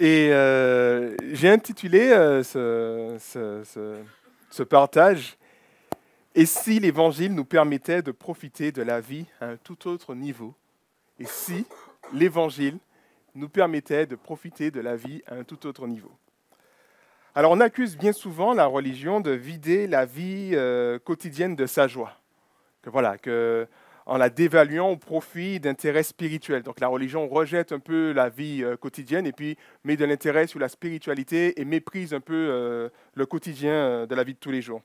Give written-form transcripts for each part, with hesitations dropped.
Et j'ai intitulé ce partage « Et si l'Évangile nous permettait de profiter de la vie à un tout autre niveau ?» Et si l'Évangile nous permettait de profiter de la vie à un tout autre niveau. Alors on accuse bien souvent la religion de vider la vie quotidienne de sa joie. En la dévaluant au profit d'intérêts spirituels. Donc la religion rejette un peu la vie quotidienne et puis met de l'intérêt sur la spiritualité et méprise un peu le quotidien de la vie de tous les jours.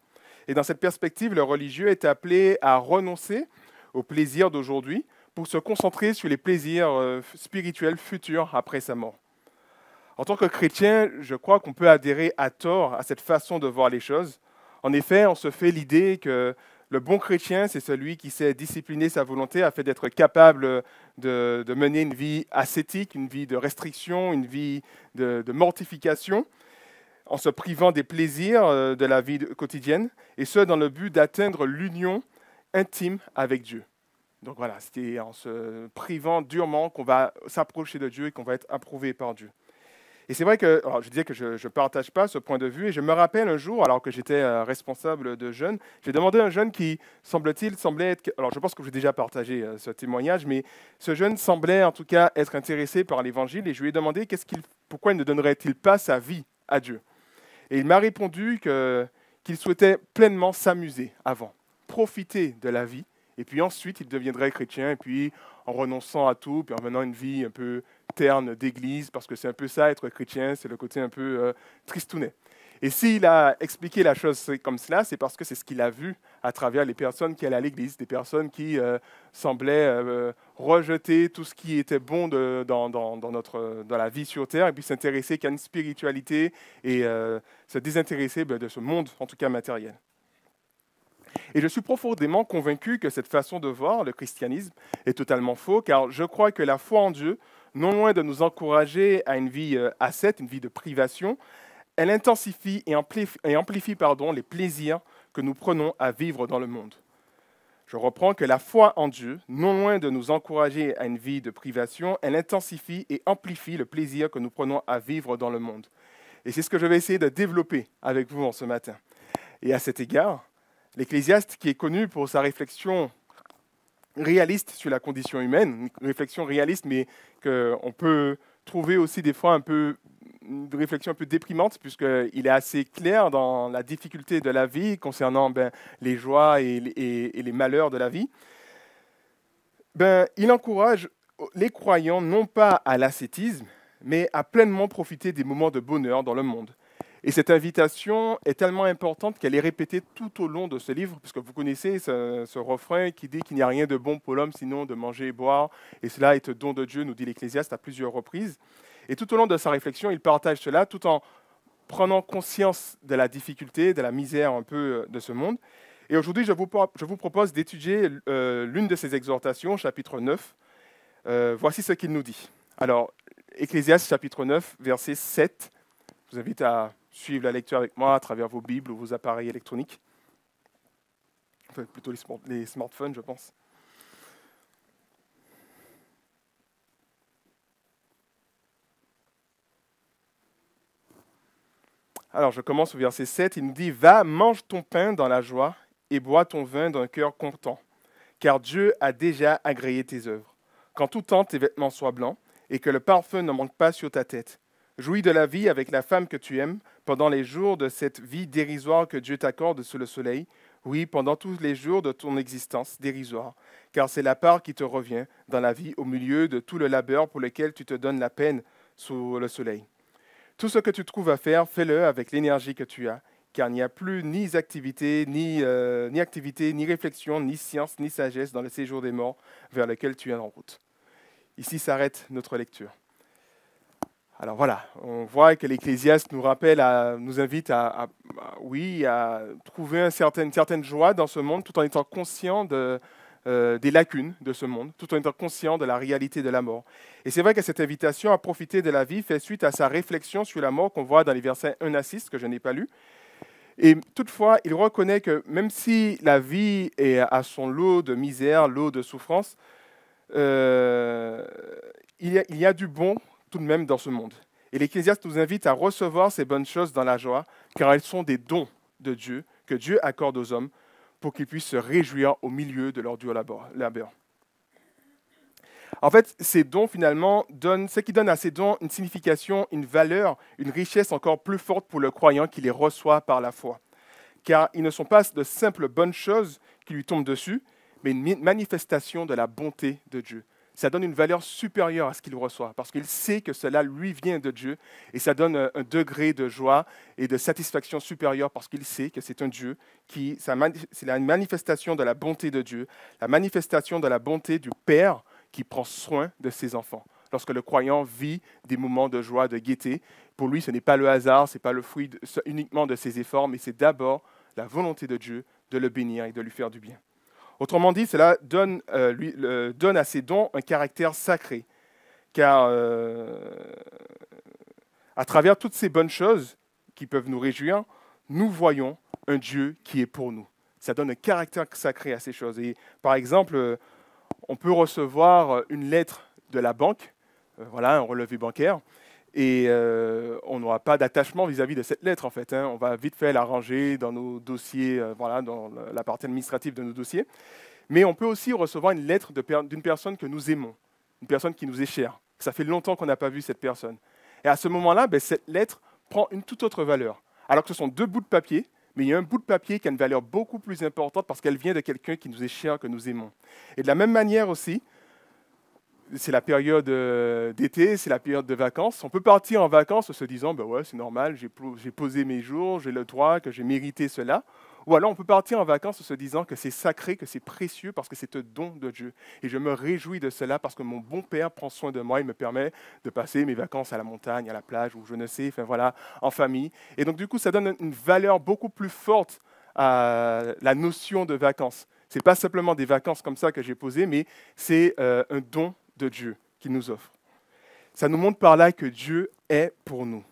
Et dans cette perspective, le religieux est appelé à renoncer aux plaisirs d'aujourd'hui pour se concentrer sur les plaisirs spirituels futurs après sa mort. En tant que chrétien, je crois qu'on peut adhérer à tort à cette façon de voir les choses. En effet, on se fait l'idée que le bon chrétien, c'est celui qui sait discipliner sa volonté afin d'être capable de mener une vie ascétique, une vie de restriction, une vie de mortification, en se privant des plaisirs de la vie quotidienne, et ce, dans le but d'atteindre l'union intime avec Dieu. Donc voilà, c'est en se privant durement qu'on va s'approcher de Dieu et qu'on va être approuvé par Dieu. Et c'est vrai que, alors je disais que je ne partage pas ce point de vue, et je me rappelle un jour, alors que j'étais responsable de jeunes, j'ai demandé à un jeune qui, semblait être, alors je pense que j'ai déjà partagé ce témoignage, mais ce jeune semblait en tout cas être intéressé par l'Évangile, et je lui ai demandé pourquoi il ne donnerait-il pas sa vie à Dieu. Et il m'a répondu qu'il souhaitait pleinement s'amuser avant, profiter de la vie, et puis ensuite il deviendrait chrétien, et puis en renonçant à tout, puis en menant une vie un peu terne d'église, parce que c'est un peu ça, être chrétien, c'est le côté un peu tristounet. Et s'il a expliqué la chose comme cela, c'est parce que c'est ce qu'il a vu à travers les personnes qui allaient à l'église, des personnes qui semblaient rejeter tout ce qui était bon dans la vie sur Terre, et puis s'intéresser qu'à une spiritualité et se désintéresser de ce monde, en tout cas matériel. Et je suis profondément convaincu que cette façon de voir le christianisme est totalement faux, car je crois que la foi en Dieu, non loin de nous encourager à une vie ascète, une vie de privation, elle intensifie et amplifie les plaisirs que nous prenons à vivre dans le monde. Je reprends que la foi en Dieu, non loin de nous encourager à une vie de privation, elle intensifie et amplifie le plaisir que nous prenons à vivre dans le monde. Et c'est ce que je vais essayer de développer avec vous en ce matin. Et à cet égard, l'Ecclésiaste, qui est connu pour sa réflexion réaliste sur la condition humaine, une réflexion réaliste, mais qu'on peut trouver aussi des fois une réflexion un peu déprimante, puisqu'il est assez clair dans la difficulté de la vie concernant les joies et les malheurs de la vie. Il encourage les croyants non pas à l'ascétisme, mais à pleinement profiter des moments de bonheur dans le monde. Et cette invitation est tellement importante qu'elle est répétée tout au long de ce livre, puisque vous connaissez ce refrain qui dit qu'il n'y a rien de bon pour l'homme sinon de manger et boire, et cela est un don de Dieu, nous dit l'Ecclésiaste à plusieurs reprises. Et tout au long de sa réflexion, il partage cela tout en prenant conscience de la difficulté, de la misère un peu de ce monde. Et aujourd'hui, je vous propose d'étudier l'une de ces exhortations, chapitre 9. Voici ce qu'il nous dit. Alors, Ecclésiaste, chapitre 9, verset 7. Je vous invite à suivre la lecture avec moi à travers vos Bibles ou vos appareils électroniques. Enfin, plutôt les smartphones, je pense. Alors, je commence au verset 7. Il nous dit « Va, mange ton pain dans la joie et bois ton vin d'un cœur content, car Dieu a déjà agréé tes œuvres. Qu'en tout temps tes vêtements soient blancs et que le parfum ne manque pas sur ta tête. Jouis de la vie avec la femme que tu aimes pendant les jours de cette vie dérisoire que Dieu t'accorde sous le soleil, oui, pendant tous les jours de ton existence dérisoire, car c'est la part qui te revient dans la vie au milieu de tout le labeur pour lequel tu te donnes la peine sous le soleil. Tout ce que tu trouves à faire, fais-le avec l'énergie que tu as, car il n'y a plus ni activité, ni réflexion, ni science, ni sagesse dans le séjour des morts vers lequel tu es en route. » Ici s'arrête notre lecture. Alors voilà, on voit que l'Ecclésiaste nous invite à trouver une certaine joie dans ce monde, tout en étant conscient des lacunes de ce monde, tout en étant conscient de la réalité de la mort. Et c'est vrai que cette invitation à profiter de la vie fait suite à sa réflexion sur la mort qu'on voit dans les versets 1 à 6, que je n'ai pas lu. Et toutefois, il reconnaît que même si la vie est à son lot de misère, lot de souffrance, il y a du bon tout de même dans ce monde. Et l'Ecclésiaste nous invite à recevoir ces bonnes choses dans la joie, car elles sont des dons de Dieu que Dieu accorde aux hommes pour qu'ils puissent se réjouir au milieu de leur dur labeur. En fait, ces dons, finalement, ce qui donne à ces dons une signification, une valeur, une richesse encore plus forte pour le croyant qui les reçoit par la foi. Car ils ne sont pas de simples bonnes choses qui lui tombent dessus, mais une manifestation de la bonté de Dieu. Ça donne une valeur supérieure à ce qu'il reçoit, parce qu'il sait que cela lui vient de Dieu, et ça donne un degré de joie et de satisfaction supérieure, parce qu'il sait que c'est un Dieu c'est la manifestation de la bonté de Dieu, la manifestation de la bonté du Père qui prend soin de ses enfants. Lorsque le croyant vit des moments de joie, de gaieté, pour lui, ce n'est pas le hasard, ce n'est pas le fruit uniquement de ses efforts, mais c'est d'abord la volonté de Dieu de le bénir et de lui faire du bien. Autrement dit, cela donne à ces dons un caractère sacré, car à travers toutes ces bonnes choses qui peuvent nous réjouir, nous voyons un Dieu qui est pour nous. Ça donne un caractère sacré à ces choses. Et par exemple, on peut recevoir une lettre de la banque, voilà, un relevé bancaire, et on n'aura pas d'attachement vis-à-vis de cette lettre, en fait. On va vite fait la ranger dans nos dossiers, voilà, dans la partie administrative de nos dossiers. Mais on peut aussi recevoir une lettre d'une personne que nous aimons, une personne qui nous est chère. Ça fait longtemps qu'on n'a pas vu cette personne. Et à ce moment-là, cette lettre prend une toute autre valeur. Alors que ce sont deux bouts de papier, mais il y a un bout de papier qui a une valeur beaucoup plus importante parce qu'elle vient de quelqu'un qui nous est cher, que nous aimons. Et de la même manière aussi, c'est la période d'été, c'est la période de vacances. On peut partir en vacances en se disant, ouais, c'est normal, j'ai posé mes jours, j'ai le droit, que j'ai mérité cela. Ou alors on peut partir en vacances en se disant que c'est sacré, que c'est précieux parce que c'est un don de Dieu. Et je me réjouis de cela parce que mon bon Père prend soin de moi, il me permet de passer mes vacances à la montagne, à la plage, ou je ne sais, enfin voilà, en famille. Et donc du coup, ça donne une valeur beaucoup plus forte à la notion de vacances. Ce n'est pas simplement des vacances comme ça que j'ai posées, mais c'est un don de Dieu qu'il nous offre. Ça nous montre par là que Dieu est pour nous.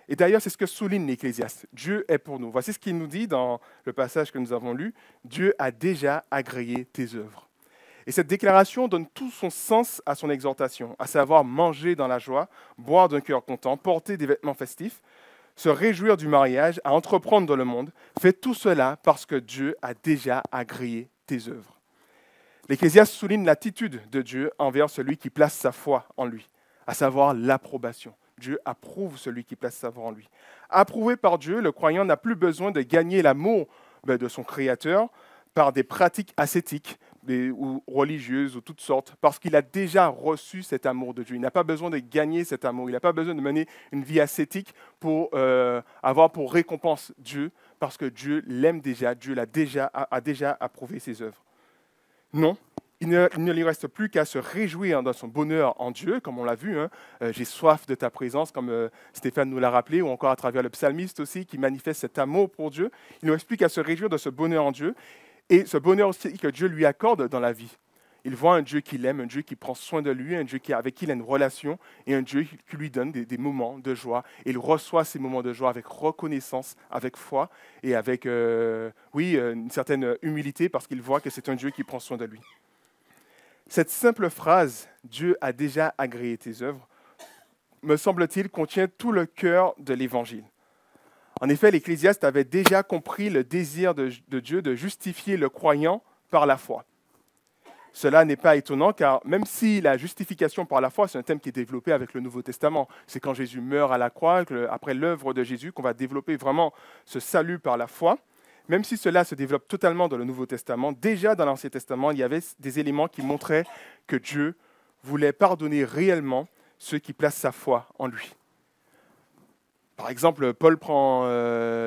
Et d'ailleurs, c'est ce que souligne l'Ecclésiaste. Dieu est pour nous. Voici ce qu'il nous dit dans le passage que nous avons lu. Dieu a déjà agréé tes œuvres. Et cette déclaration donne tout son sens à son exhortation, à savoir manger dans la joie, boire d'un cœur content, porter des vêtements festifs, se réjouir du mariage, à entreprendre dans le monde. Fais tout cela parce que Dieu a déjà agréé tes œuvres. L'Ecclésiaste souligne l'attitude de Dieu envers celui qui place sa foi en lui, à savoir l'approbation. Dieu approuve celui qui place sa foi en lui. Approuvé par Dieu, le croyant n'a plus besoin de gagner l'amour de son Créateur par des pratiques ascétiques ou religieuses ou toutes sortes, parce qu'il a déjà reçu cet amour de Dieu. Il n'a pas besoin de gagner cet amour. Il n'a pas besoin de mener une vie ascétique pour avoir pour récompense Dieu, parce que Dieu l'aime déjà. Dieu a déjà approuvé ses œuvres. Non, il ne lui reste plus qu'à se réjouir dans son bonheur en Dieu, comme on l'a vu. J'ai soif de ta présence, comme Stéphane nous l'a rappelé, ou encore à travers le psalmiste aussi, qui manifeste cet amour pour Dieu. Il ne reste plus qu'à se réjouir de ce bonheur en Dieu, et ce bonheur aussi que Dieu lui accorde dans la vie. Il voit un Dieu qu'il aime, un Dieu qui prend soin de lui, un Dieu avec qui il a une relation, et un Dieu qui lui donne des moments de joie. Et il reçoit ces moments de joie avec reconnaissance, avec foi, et avec une certaine humilité, parce qu'il voit que c'est un Dieu qui prend soin de lui. Cette simple phrase, « Dieu a déjà agréé tes œuvres », me semble-t-il, contient tout le cœur de l'Évangile. En effet, l'Ecclésiaste avait déjà compris le désir de Dieu de justifier le croyant par la foi. Cela n'est pas étonnant, car même si la justification par la foi, c'est un thème qui est développé avec le Nouveau Testament, c'est quand Jésus meurt à la croix, après l'œuvre de Jésus, qu'on va développer vraiment ce salut par la foi. Même si cela se développe totalement dans le Nouveau Testament, déjà dans l'Ancien Testament, il y avait des éléments qui montraient que Dieu voulait pardonner réellement ceux qui placent sa foi en lui. Par exemple, Paul prend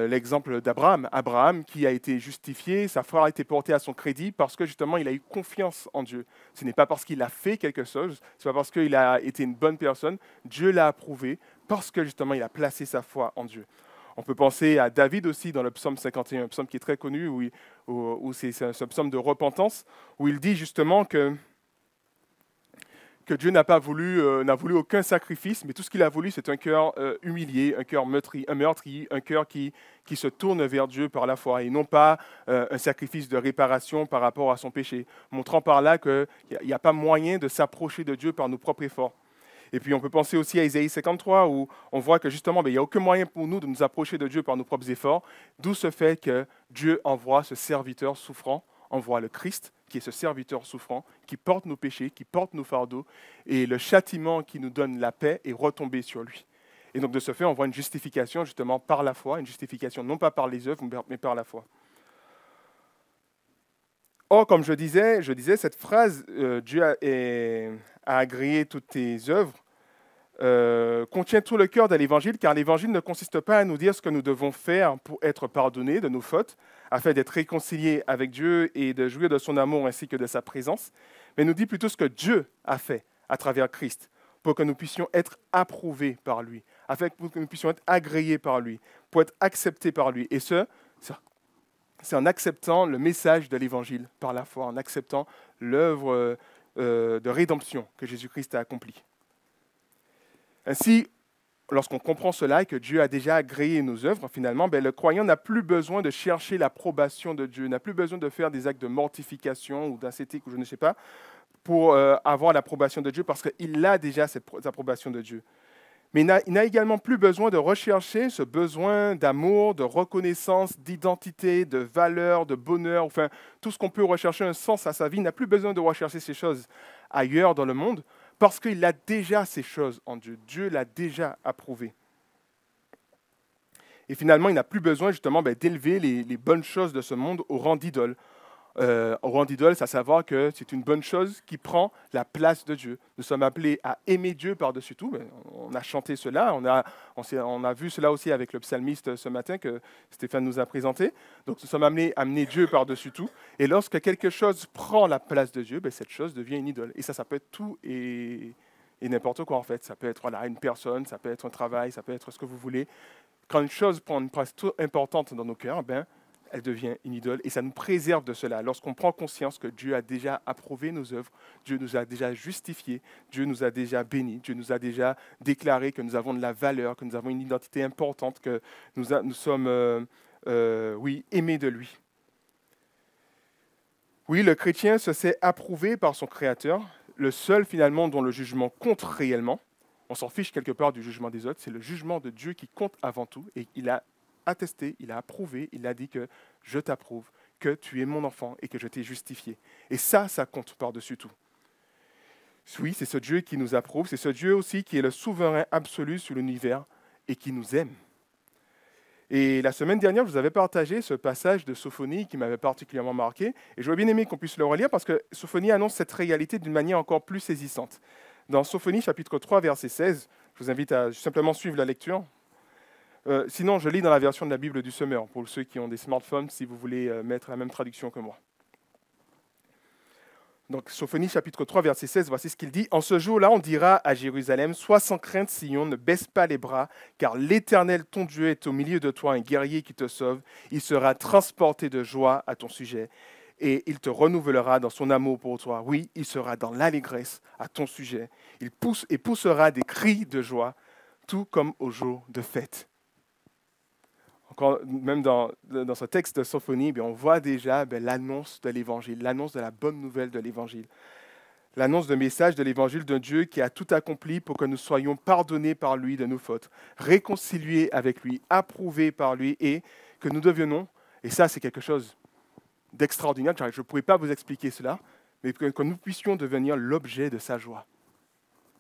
l'exemple d'Abraham. Abraham qui a été justifié, sa foi a été portée à son crédit parce que justement il a eu confiance en Dieu. Ce n'est pas parce qu'il a fait quelque chose, ce n'est pas parce qu'il a été une bonne personne. Dieu l'a approuvé parce que justement il a placé sa foi en Dieu. On peut penser à David aussi dans le psaume 51, un psaume qui est très connu, où c'est un psaume de repentance, où il dit justement que Dieu n'a voulu aucun sacrifice, mais tout ce qu'il a voulu, c'est un cœur humilié, un cœur meurtri, un cœur qui se tourne vers Dieu par la foi, et non pas un sacrifice de réparation par rapport à son péché, montrant par là qu'il n'y a pas moyen de s'approcher de Dieu par nos propres efforts. Et puis on peut penser aussi à Isaïe 53, où on voit que justement, il n'y a aucun moyen pour nous de nous approcher de Dieu par nos propres efforts, d'où ce fait que Dieu envoie ce serviteur souffrant, envoie le Christ, qui est ce serviteur souffrant, qui porte nos péchés, qui porte nos fardeaux, et le châtiment qui nous donne la paix est retombé sur lui. Et donc de ce fait, on voit une justification justement par la foi, une justification non pas par les œuvres, mais par la foi. Or, comme je disais cette phrase, Dieu a agréé toutes tes œuvres, contient tout le cœur de l'Évangile, car l'Évangile ne consiste pas à nous dire ce que nous devons faire pour être pardonnés de nos fautes, afin d'être réconciliés avec Dieu et de jouir de son amour ainsi que de sa présence, mais nous dit plutôt ce que Dieu a fait à travers Christ, pour que nous puissions être approuvés par lui, afin que nous puissions être agréés par lui, pour être acceptés par lui. Et c'est en acceptant le message de l'Évangile par la foi, en acceptant l'œuvre de rédemption que Jésus-Christ a accomplie. Ainsi, lorsqu'on comprend cela et que Dieu a déjà agréé nos œuvres, finalement, le croyant n'a plus besoin de chercher l'approbation de Dieu, n'a plus besoin de faire des actes de mortification ou d'ascétique ou je ne sais pas, pour avoir l'approbation de Dieu, parce qu'il a déjà cette approbation de Dieu. Mais il n'a également plus besoin de rechercher ce besoin d'amour, de reconnaissance, d'identité, de valeur, de bonheur, enfin tout ce qu'on peut rechercher un sens à sa vie. Il n'a plus besoin de rechercher ces choses ailleurs dans le monde parce qu'il a déjà ces choses en Dieu. Dieu l'a déjà approuvé. Et finalement, il n'a plus besoin justement d'élever les bonnes choses de ce monde au rang d'idole. Au rang d'idole, c'est à savoir que c'est une bonne chose qui prend la place de Dieu. Nous sommes appelés à aimer Dieu par-dessus tout. On a chanté cela, on a vu cela aussi avec le psalmiste ce matin que Stéphane nous a présenté. Donc nous sommes amenés à amener Dieu par-dessus tout. Et lorsque quelque chose prend la place de Dieu, cette chose devient une idole. Et ça peut être tout et n'importe quoi en fait. Ça peut être une personne, ça peut être un travail, ça peut être ce que vous voulez. Quand une chose prend une place trop importante dans nos cœurs, elle devient une idole et ça nous préserve de cela. Lorsqu'on prend conscience que Dieu a déjà approuvé nos œuvres, Dieu nous a déjà justifiés, Dieu nous a déjà bénis, Dieu nous a déjà déclaré que nous avons de la valeur, que nous avons une identité importante, que nous sommes aimés de lui. Oui, le chrétien se sait approuvé par son Créateur, le seul finalement dont le jugement compte réellement. On s'en fiche quelque part du jugement des autres, c'est le jugement de Dieu qui compte avant tout et il a attesté, il a approuvé, il a dit que je t'approuve, que tu es mon enfant et que je t'ai justifié. Et ça compte par-dessus tout. Oui, c'est ce Dieu qui nous approuve, c'est ce Dieu aussi qui est le souverain absolu sur l'univers et qui nous aime. Et la semaine dernière, je vous avais partagé ce passage de Sophonie qui m'avait particulièrement marqué et j'aurais bien aimé qu'on puisse le relire parce que Sophonie annonce cette réalité d'une manière encore plus saisissante. Dans Sophonie, chapitre 3, verset 16, je vous invite à simplement suivre la lecture. Sinon, je lis dans la version de la Bible du Semeur, pour ceux qui ont des smartphones, si vous voulez mettre la même traduction que moi. Donc, Sophonie, chapitre 3, verset 16, voici ce qu'il dit. « En ce jour-là, on dira à Jérusalem, sois sans crainte, Sion, ne baisse pas les bras, car l'Éternel, ton Dieu, est au milieu de toi, un guerrier qui te sauve. Il sera transporté de joie à ton sujet, et il te renouvellera dans son amour pour toi. Oui, il sera dans l'allégresse à ton sujet. Il poussera des cris de joie, tout comme au jour de fête. » Encore, même dans ce texte de Sophonie, on voit déjà l'annonce de l'Évangile, l'annonce de la bonne nouvelle de l'Évangile. L'annonce de message de l'Évangile d'un Dieu qui a tout accompli pour que nous soyons pardonnés par lui de nos fautes, réconciliés avec lui, approuvés par lui et que nous devenons, et ça c'est quelque chose d'extraordinaire, je ne pourrais pas vous expliquer cela, mais que nous puissions devenir l'objet de sa joie.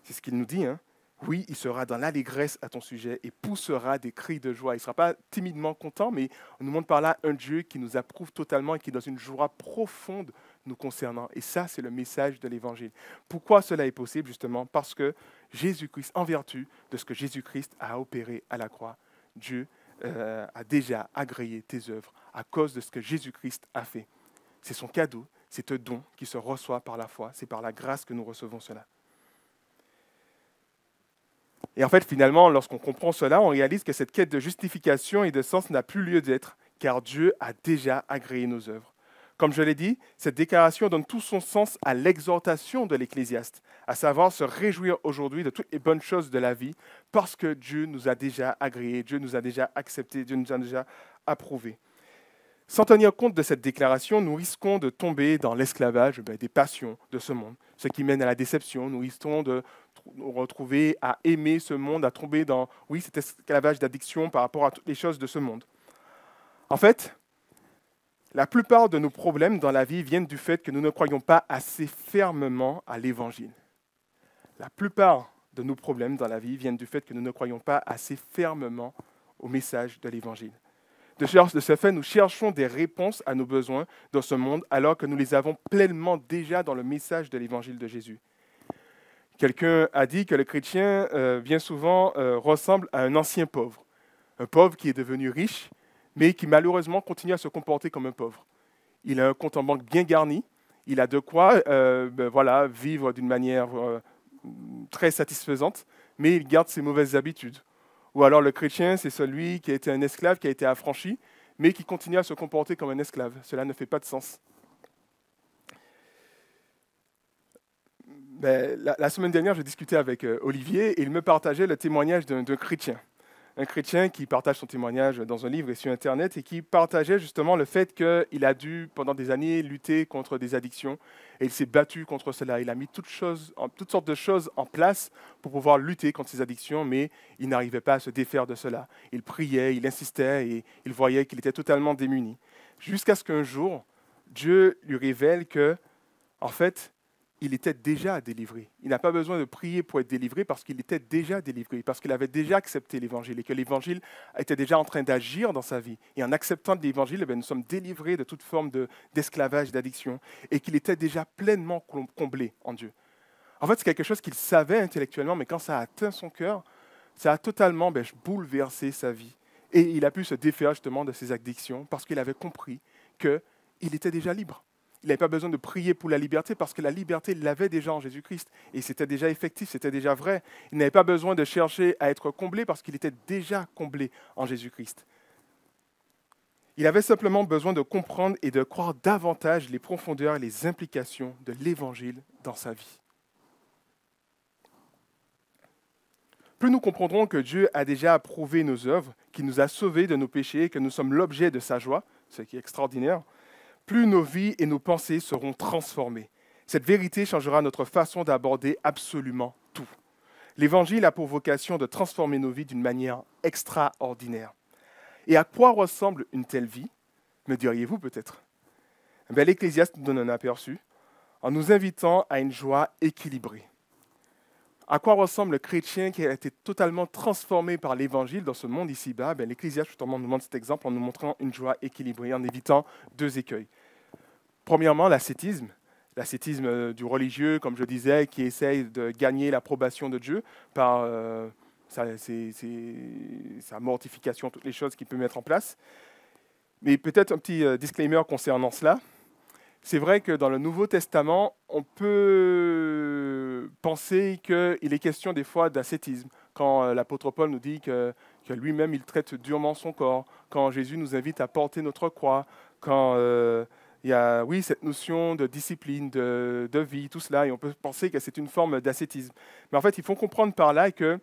C'est ce qu'il nous dit, hein. Oui, il sera dans l'allégresse à ton sujet et poussera des cris de joie. Il ne sera pas timidement content, mais on nous montre par là un Dieu qui nous approuve totalement et qui est dans une joie profonde nous concernant. Et ça, c'est le message de l'Évangile. Pourquoi cela est possible? Justement parce que Jésus-Christ, en vertu de ce que Jésus-Christ a opéré à la croix, Dieu a déjà agréé tes œuvres à cause de ce que Jésus-Christ a fait. C'est son cadeau, c'est un don qui se reçoit par la foi. C'est par la grâce que nous recevons cela. Et en fait, finalement, lorsqu'on comprend cela, on réalise que cette quête de justification et de sens n'a plus lieu d'être, car Dieu a déjà agréé nos œuvres. Comme je l'ai dit, cette déclaration donne tout son sens à l'exhortation de l'Ecclésiaste, à savoir se réjouir aujourd'hui de toutes les bonnes choses de la vie, parce que Dieu nous a déjà agréés, Dieu nous a déjà acceptés, Dieu nous a déjà approuvés. Sans tenir compte de cette déclaration, nous risquons de tomber dans l'esclavage des passions de ce monde, ce qui mène à la déception. Nous risquons de nous retrouver à aimer ce monde, à tomber dans, oui, cet esclavage d'addiction par rapport à toutes les choses de ce monde. En fait, la plupart de nos problèmes dans la vie viennent du fait que nous ne croyons pas assez fermement à l'Évangile. La plupart de nos problèmes dans la vie viennent du fait que nous ne croyons pas assez fermement au message de l'Évangile. De ce fait, nous cherchons des réponses à nos besoins dans ce monde alors que nous les avons pleinement déjà dans le message de l'Évangile de Jésus. Quelqu'un a dit que le chrétien, bien souvent, ressemble à un ancien pauvre. Un pauvre qui est devenu riche, mais qui malheureusement continue à se comporter comme un pauvre. Il a un compte en banque bien garni, il a de quoi vivre d'une manière très satisfaisante, mais il garde ses mauvaises habitudes. Ou alors le chrétien, c'est celui qui a été un esclave, qui a été affranchi, mais qui continue à se comporter comme un esclave. Cela ne fait pas de sens. La semaine dernière, je discutais avec Olivier et il me partageait le témoignage d'un chrétien. Un chrétien qui partage son témoignage dans un livre et sur Internet et qui partageait justement le fait qu'il a dû, pendant des années, lutter contre des addictions et il s'est battu contre cela. Il a mis toutes sortes de choses en place pour pouvoir lutter contre ces addictions, mais il n'arrivait pas à se défaire de cela. Il priait, il insistait et il voyait qu'il était totalement démuni. Jusqu'à ce qu'un jour, Dieu lui révèle que, en fait, il était déjà délivré. Il n'a pas besoin de prier pour être délivré parce qu'il était déjà délivré, parce qu'il avait déjà accepté l'Évangile et que l'Évangile était déjà en train d'agir dans sa vie. Et en acceptant l'Évangile, nous sommes délivrés de toute forme d'esclavage, d'addiction, et qu'il était déjà pleinement comblé en Dieu. En fait, c'est quelque chose qu'il savait intellectuellement, mais quand ça a atteint son cœur, ça a totalement bouleversé sa vie. Et il a pu se défaire justement de ses addictions parce qu'il avait compris qu'il était déjà libre. Il n'avait pas besoin de prier pour la liberté parce que la liberté, il l'avait déjà en Jésus-Christ. Et c'était déjà effectif, c'était déjà vrai. Il n'avait pas besoin de chercher à être comblé parce qu'il était déjà comblé en Jésus-Christ. Il avait simplement besoin de comprendre et de croire davantage les profondeurs et les implications de l'Évangile dans sa vie. Plus nous comprendrons que Dieu a déjà approuvé nos œuvres, qu'il nous a sauvés de nos péchés, que nous sommes l'objet de sa joie, ce qui est extraordinaire, plus nos vies et nos pensées seront transformées. Cette vérité changera notre façon d'aborder absolument tout. L'Évangile a pour vocation de transformer nos vies d'une manière extraordinaire. Et à quoi ressemble une telle vie, me diriez-vous peut-être? L'Ecclésiaste nous donne un aperçu en nous invitant à une joie équilibrée. À quoi ressemble le chrétien qui a été totalement transformé par l'Évangile dans ce monde ici-bas? L'Ecclésiaste justement nous montre cet exemple en nous montrant une joie équilibrée, en évitant deux écueils. Premièrement, l'ascétisme du religieux, comme je disais, qui essaye de gagner l'approbation de Dieu par sa mortification, toutes les choses qu'il peut mettre en place. Mais peut-être un petit disclaimer concernant cela. C'est vrai que dans le Nouveau Testament, on peut penser qu'il est question des fois d'ascétisme, quand l'apôtre Paul nous dit que lui-même, il traite durement son corps, quand Jésus nous invite à porter notre croix, quand il y a, oui, cette notion de discipline, de vie, tout cela, et on peut penser que c'est une forme d'ascétisme. Mais en fait, il faut comprendre par là que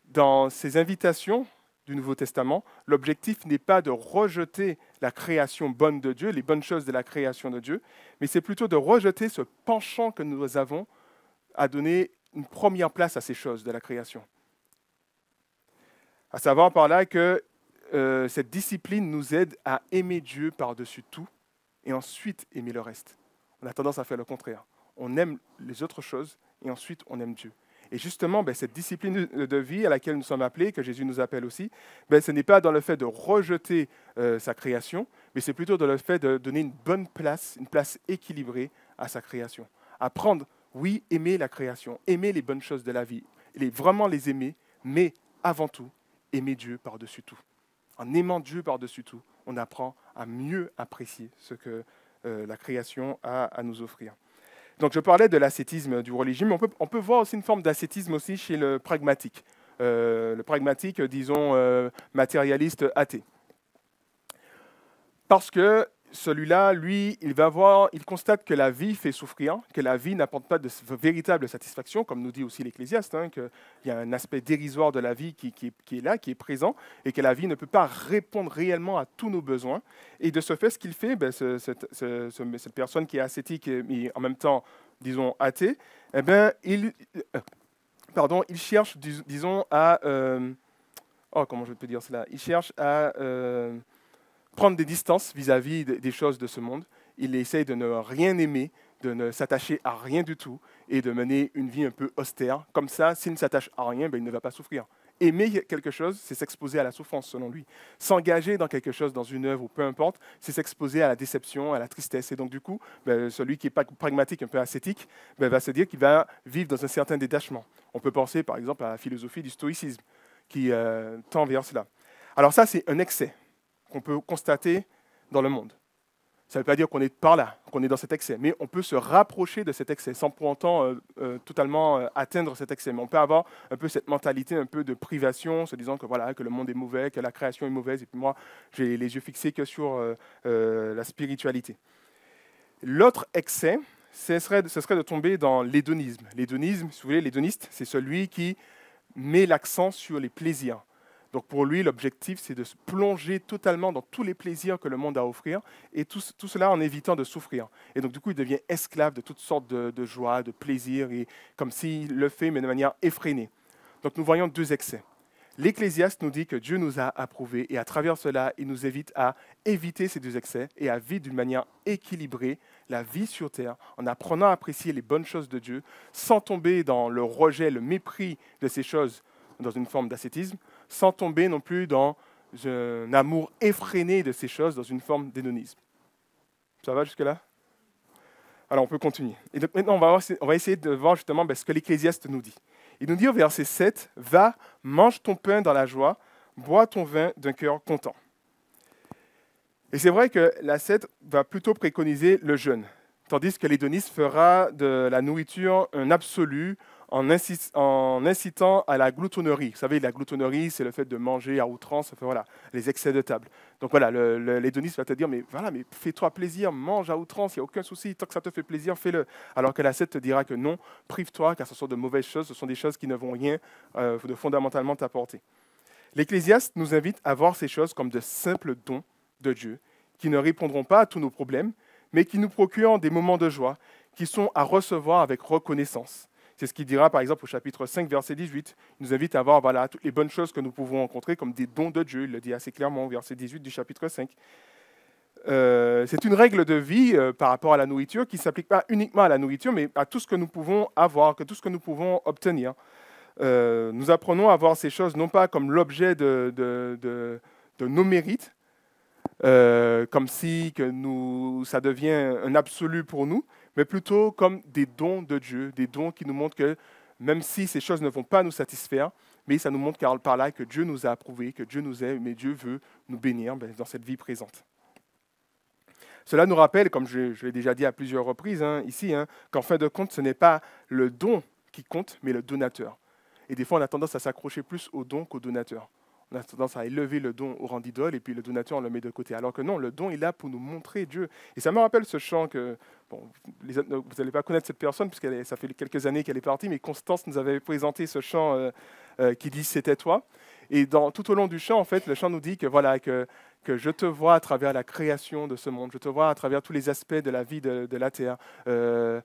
dans ces invitations du Nouveau Testament, l'objectif n'est pas de rejeter la création bonne de Dieu, les bonnes choses de la création de Dieu, mais c'est plutôt de rejeter ce penchant que nous avons à donner une première place à ces choses de la création. À savoir par là que cette discipline nous aide à aimer Dieu par-dessus tout et ensuite aimer le reste. On a tendance à faire le contraire. On aime les autres choses et ensuite on aime Dieu. Et justement, cette discipline de vie à laquelle nous sommes appelés, que Jésus nous appelle aussi, ce n'est pas dans le fait de rejeter sa création, mais c'est plutôt dans le fait de donner une bonne place, une place équilibrée à sa création. Apprendre, oui, aimer la création, aimer les bonnes choses de la vie, vraiment les aimer, mais avant tout, aimer Dieu par-dessus tout. En aimant Dieu par-dessus tout, on apprend à mieux apprécier ce que la création a à nous offrir. Donc je parlais de l'ascétisme du religieux, mais on peut voir aussi une forme d'ascétisme aussi chez le pragmatique. Le pragmatique, disons, matérialiste athée. Parce que celui-là, lui, il constate que la vie fait souffrir, que la vie n'apporte pas de véritable satisfaction, comme nous dit aussi l'Ecclésiaste, hein, qu'il y a un aspect dérisoire de la vie qui est là, qui est présent, et que la vie ne peut pas répondre réellement à tous nos besoins. Et de ce fait, ce qu'il fait, ben, cette personne qui est ascétique, mais en même temps, disons, athée, eh ben, il cherche, disons, comment je peux dire cela? Il cherche à prendre des distances vis-à-vis des choses de ce monde. Il essaye de ne rien aimer, de ne s'attacher à rien du tout et de mener une vie un peu austère. Comme ça, s'il ne s'attache à rien, ben, il ne va pas souffrir. Aimer quelque chose, c'est s'exposer à la souffrance, selon lui. S'engager dans quelque chose, dans une œuvre ou peu importe, c'est s'exposer à la déception, à la tristesse. Et donc, du coup, ben, celui qui est pas pragmatique, un peu ascétique, ben, va se dire qu'il va vivre dans un certain détachement. On peut penser, par exemple, à la philosophie du stoïcisme, qui tend vers cela. Alors ça, c'est un excès qu'on peut constater dans le monde. Ça ne veut pas dire qu'on est par là, qu'on est dans cet excès, mais on peut se rapprocher de cet excès sans pour autant totalement atteindre cet excès. Mais on peut avoir un peu cette mentalité un peu de privation, se disant que, voilà, que le monde est mauvais, que la création est mauvaise, et puis moi, j'ai les yeux fixés que sur la spiritualité. L'autre excès, ce serait de tomber dans l'hédonisme. L'hédonisme, si vous voulez, l'hédoniste, c'est celui qui met l'accent sur les plaisirs. Donc pour lui, l'objectif, c'est de se plonger totalement dans tous les plaisirs que le monde a à offrir, et tout cela en évitant de souffrir. Et donc du coup, il devient esclave de toutes sortes de joies, de plaisirs, et comme s'il le fait, mais de manière effrénée. Donc nous voyons deux excès. L'Ecclésiaste nous dit que Dieu nous a approuvés, et à travers cela, il nous invite à éviter ces deux excès et à vivre d'une manière équilibrée la vie sur terre, en apprenant à apprécier les bonnes choses de Dieu, sans tomber dans le rejet, le mépris de ces choses, dans une forme d'ascétisme, sans tomber non plus dans un amour effréné de ces choses, dans une forme d'hédonisme. Ça va jusque-là? Alors on peut continuer. Et donc, maintenant, on va essayer de voir justement ce que l'Ecclésiaste nous dit. Il nous dit au verset 7, « Va, mange ton pain dans la joie, bois ton vin d'un cœur content. » Et c'est vrai que l'ascète va plutôt préconiser le jeûne, tandis que l'hédoniste fera de la nourriture un absolu en incitant à la gloutonnerie. Vous savez, la gloutonnerie, c'est le fait de manger à outrance, enfin, voilà, les excès de table. Donc voilà, l'hédoniste va te dire, mais voilà, mais fais-toi plaisir, mange à outrance, il n'y a aucun souci, tant que ça te fait plaisir, fais-le. Alors que l'ascète te dira que non, prive-toi, car ce sont de mauvaises choses, ce sont des choses qui ne vont rien de fondamentalement t'apporter. L'Ecclésiaste nous invite à voir ces choses comme de simples dons de Dieu, qui ne répondront pas à tous nos problèmes, mais qui nous procurent des moments de joie, qui sont à recevoir avec reconnaissance. C'est ce qu'il dira par exemple au chapitre 5, verset 18. Il nous invite à voir voilà, toutes les bonnes choses que nous pouvons rencontrer comme des dons de Dieu. Il le dit assez clairement au verset 18 du chapitre 5. C'est une règle de vie par rapport à la nourriture qui ne s'applique pas uniquement à la nourriture, mais à tout ce que nous pouvons avoir, que tout ce que nous pouvons obtenir. Nous apprenons à voir ces choses non pas comme l'objet de nos mérites, comme si ça devient un absolu pour nous, mais plutôt comme des dons de Dieu, des dons qui nous montrent que même si ces choses ne vont pas nous satisfaire, mais ça nous montre par là que Dieu nous a approuvés, que Dieu nous aime, mais Dieu veut nous bénir dans cette vie présente. Cela nous rappelle, comme je l'ai déjà dit à plusieurs reprises ici, qu'en fin de compte, ce n'est pas le don qui compte, mais le donateur. Et des fois, on a tendance à s'accrocher plus au don qu'au donateur. On a tendance à élever le don au rang d'idole et puis le donateur, on le met de côté. Alors que non, le don est là pour nous montrer Dieu. Et ça me rappelle ce chant que, bon, vous n'allez pas connaître cette personne puisque ça fait quelques années qu'elle est partie, mais Constance nous avait présenté ce chant qui dit « C'était toi ». Et tout au long du chant, en fait, le chant nous dit que voilà, que je te vois à travers la création de ce monde, je te vois à travers tous les aspects de la vie de la terre, un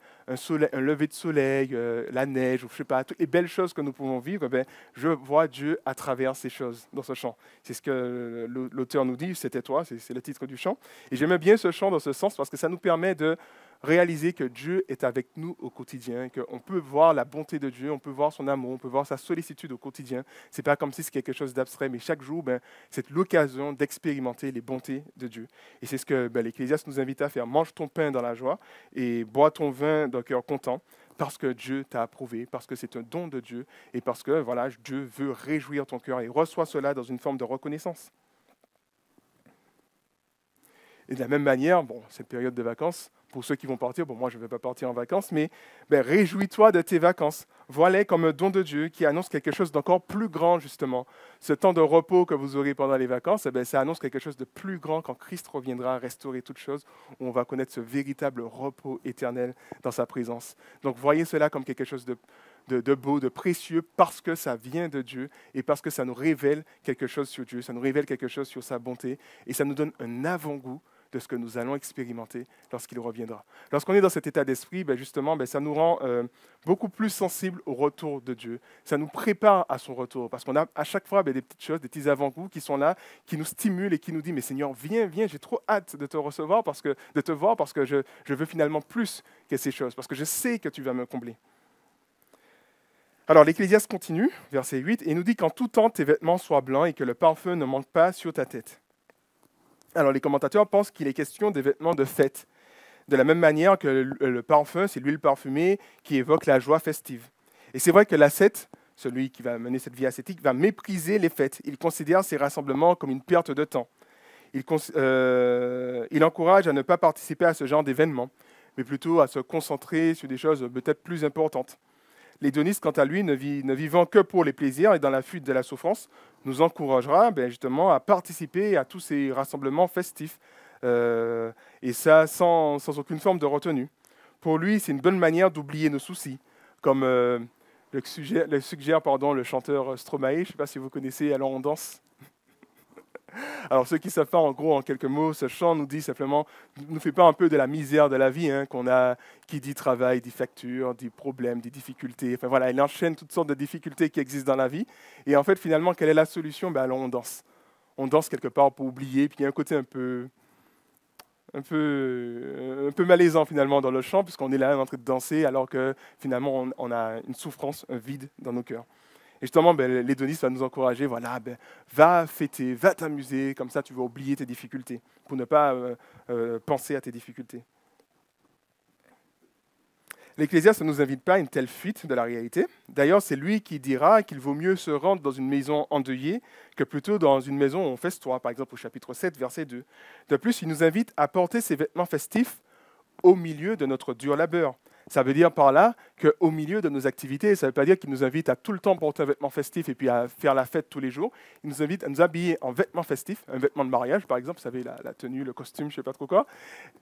lever de soleil, la neige, ou je sais pas, toutes les belles choses que nous pouvons vivre, je vois Dieu à travers ces choses dans ce chant. C'est ce que l'auteur nous dit, c'était toi, c'est le titre du chant. Et j'aimais bien ce chant dans ce sens parce que ça nous permet de réaliser que Dieu est avec nous au quotidien, qu'on peut voir la bonté de Dieu, on peut voir son amour, on peut voir sa sollicitude au quotidien. Ce n'est pas comme si c'était quelque chose d'abstrait, mais chaque jour, c'est l'occasion d'expérimenter les bontés de Dieu. Et c'est ce que l'Ecclésiaste nous invite à faire. Mange ton pain dans la joie et bois ton vin d'un cœur content, parce que Dieu t'a approuvé, parce que c'est un don de Dieu, et parce que voilà, Dieu veut réjouir ton cœur, et reçois cela dans une forme de reconnaissance. Et de la même manière, bon, cette période de vacances, pour ceux qui vont partir, bon, moi je ne vais pas partir en vacances, mais réjouis-toi de tes vacances. Vois-les comme un don de Dieu qui annonce quelque chose d'encore plus grand, justement. Ce temps de repos que vous aurez pendant les vacances, ça annonce quelque chose de plus grand quand Christ reviendra restaurer toutes choses, où on va connaître ce véritable repos éternel dans sa présence. Donc voyez cela comme quelque chose de beau, de précieux, parce que ça vient de Dieu et parce que ça nous révèle quelque chose sur Dieu, ça nous révèle quelque chose sur sa bonté et ça nous donne un avant-goût de ce que nous allons expérimenter lorsqu'il reviendra. Lorsqu'on est dans cet état d'esprit, justement, ça nous rend beaucoup plus sensibles au retour de Dieu. Ça nous prépare à son retour, parce qu'on a à chaque fois des petites choses, des petits avant-goûts qui sont là, qui nous stimulent et qui nous disent, mais Seigneur, viens, viens, j'ai trop hâte de te recevoir, de te voir, parce que je veux finalement plus que ces choses, parce que je sais que tu vas me combler. Alors, l'Ecclésiaste continue, verset 8, et il nous dit qu'en tout temps, tes vêtements soient blancs et que le parfum ne manque pas sur ta tête. Alors, les commentateurs pensent qu'il est question des vêtements de fête, de la même manière que le parfum, c'est l'huile parfumée qui évoque la joie festive. Et c'est vrai que l'ascète, celui qui va mener cette vie ascétique, va mépriser les fêtes. Il considère ces rassemblements comme une perte de temps. Il encourage à ne pas participer à ce genre d'événements, mais plutôt à se concentrer sur des choses peut-être plus importantes. L'hédoniste, quant à lui, ne vivant que pour les plaisirs et dans la fuite de la souffrance, nous encouragera justement à participer à tous ces rassemblements festifs, et ça sans aucune forme de retenue. Pour lui, c'est une bonne manière d'oublier nos soucis, comme le suggère le chanteur Stromae. Je ne sais pas si vous connaissez, alors on danse. Alors ceux qui savent pas, en gros, en quelques mots, ce chant nous dit simplement, ne fait pas un peu de la misère de la vie, qu'on a, qui dit travail, dit facture, dit problème, dit difficulté. Enfin voilà, il enchaîne toutes sortes de difficultés qui existent dans la vie. Et en fait, finalement, quelle est la solution? Alors on danse. On danse quelque part pour oublier. Puis il y a un côté un peu malaisant finalement dans le chant, puisqu'on est là en train de danser, alors que finalement on a une souffrance, un vide dans nos cœurs. Et justement, l'hédoniste va nous encourager, voilà, va fêter, va t'amuser, comme ça tu vas oublier tes difficultés, pour ne pas penser à tes difficultés. L'Ecclésiaste ne nous invite pas à une telle fuite de la réalité. D'ailleurs, c'est lui qui dira qu'il vaut mieux se rendre dans une maison endeuillée que plutôt dans une maison où on festoie, par exemple au chapitre 7, verset 2. De plus, il nous invite à porter ses vêtements festifs au milieu de notre dur labeur. Ça veut dire par là qu'au milieu de nos activités, ça ne veut pas dire qu'il nous invite à tout le temps porter un vêtement festif et puis à faire la fête tous les jours. Il nous invite à nous habiller en vêtements festifs, un vêtement de mariage par exemple, vous savez, la tenue, le costume, je ne sais pas trop quoi,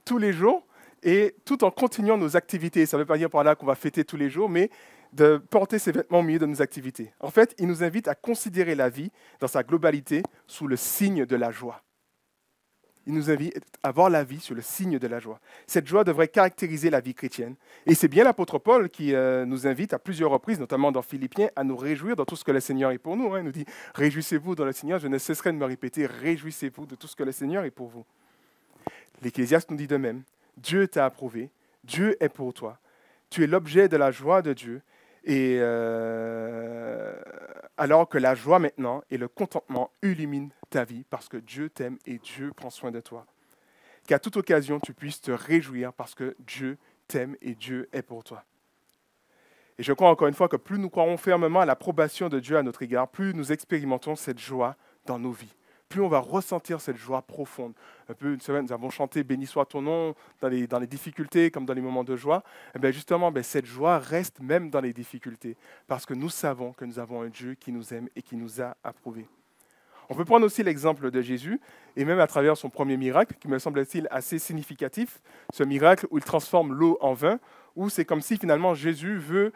tous les jours, et tout en continuant nos activités. Ça ne veut pas dire par là qu'on va fêter tous les jours, mais de porter ces vêtements au milieu de nos activités. En fait, il nous invite à considérer la vie dans sa globalité sous le signe de la joie. Il nous invite à voir la vie sur le signe de la joie. Cette joie devrait caractériser la vie chrétienne. Et c'est bien l'apôtre Paul qui nous invite à plusieurs reprises, notamment dans Philippiens, à nous réjouir dans tout ce que le Seigneur est pour nous. Il nous dit « Réjouissez-vous dans le Seigneur ». Je ne cesserai de me répéter « Réjouissez-vous de tout ce que le Seigneur est pour vous ». L'Ecclésiaste nous dit de même « Dieu t'a approuvé, Dieu est pour toi. Tu es l'objet de la joie de Dieu. » Et alors que la joie maintenant et le contentement illuminent ta vie parce que Dieu t'aime et Dieu prend soin de toi. Qu'à toute occasion, tu puisses te réjouir parce que Dieu t'aime et Dieu est pour toi. Et je crois encore une fois que plus nous croyons fermement à l'approbation de Dieu à notre égard, plus nous expérimentons cette joie dans nos vies. Plus on va ressentir cette joie profonde. Un peu, nous avons chanté « Béni soit ton nom » dans les difficultés comme dans les moments de joie. Et justement, cette joie reste même dans les difficultés parce que nous savons que nous avons un Dieu qui nous aime et qui nous a approuvés. On peut prendre aussi l'exemple de Jésus, et même à travers son premier miracle, qui me semble-t-il assez significatif, ce miracle où il transforme l'eau en vin, où c'est comme si finalement Jésus veut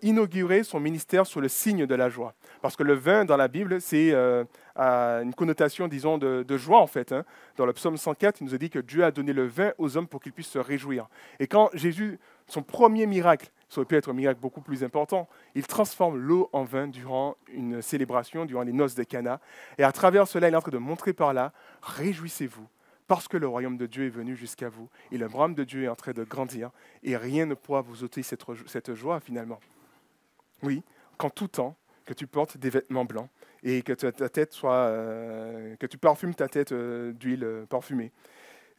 inaugurer son ministère sous le signe de la joie. Parce que le vin dans la Bible, c'est une connotation, disons, de joie en fait. Dans le psaume 104, il nous a dit que Dieu a donné le vin aux hommes pour qu'ils puissent se réjouir. Et quand Jésus, son premier miracle, ça aurait pu être un miracle beaucoup plus important, il transforme l'eau en vin durant une célébration, durant les noces de Cana. Et à travers cela, il est en train de montrer par là, réjouissez-vous, parce que le royaume de Dieu est venu jusqu'à vous, et le royaume de Dieu est en train de grandir, et rien ne pourra vous ôter cette joie finalement. Oui, qu'en tout temps, que tu portes des vêtements blancs, et que ta tête soit, que tu parfumes ta tête d'huile parfumée.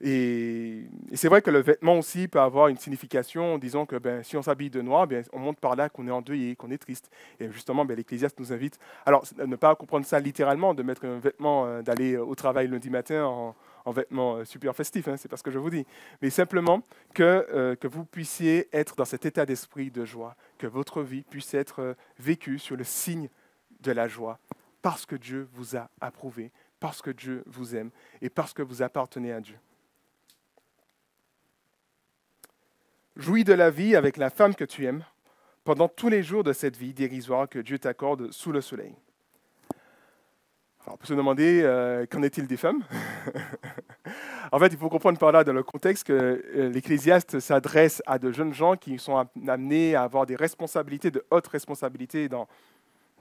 Et c'est vrai que le vêtement aussi peut avoir une signification, disons que si on s'habille de noir, on montre par là qu'on est endeuillé, qu'on est triste. Et justement, l'Ecclésiaste nous invite, alors ne pas comprendre ça littéralement, de mettre un vêtement, d'aller au travail lundi matin en vêtements super festifs, hein, c'est pas ce que je vous dis. Mais simplement que vous puissiez être dans cet état d'esprit de joie, que votre vie puisse être vécue sur le signe de la joie, parce que Dieu vous a approuvé, parce que Dieu vous aime et parce que vous appartenez à Dieu. Jouis de la vie avec la femme que tu aimes pendant tous les jours de cette vie dérisoire que Dieu t'accorde sous le soleil. Alors, on peut se demander, qu'en est-il des femmes? En fait, il faut comprendre par là, dans le contexte, que l'Ecclésiaste s'adresse à de jeunes gens qui sont amenés à avoir des responsabilités, de hautes responsabilités dans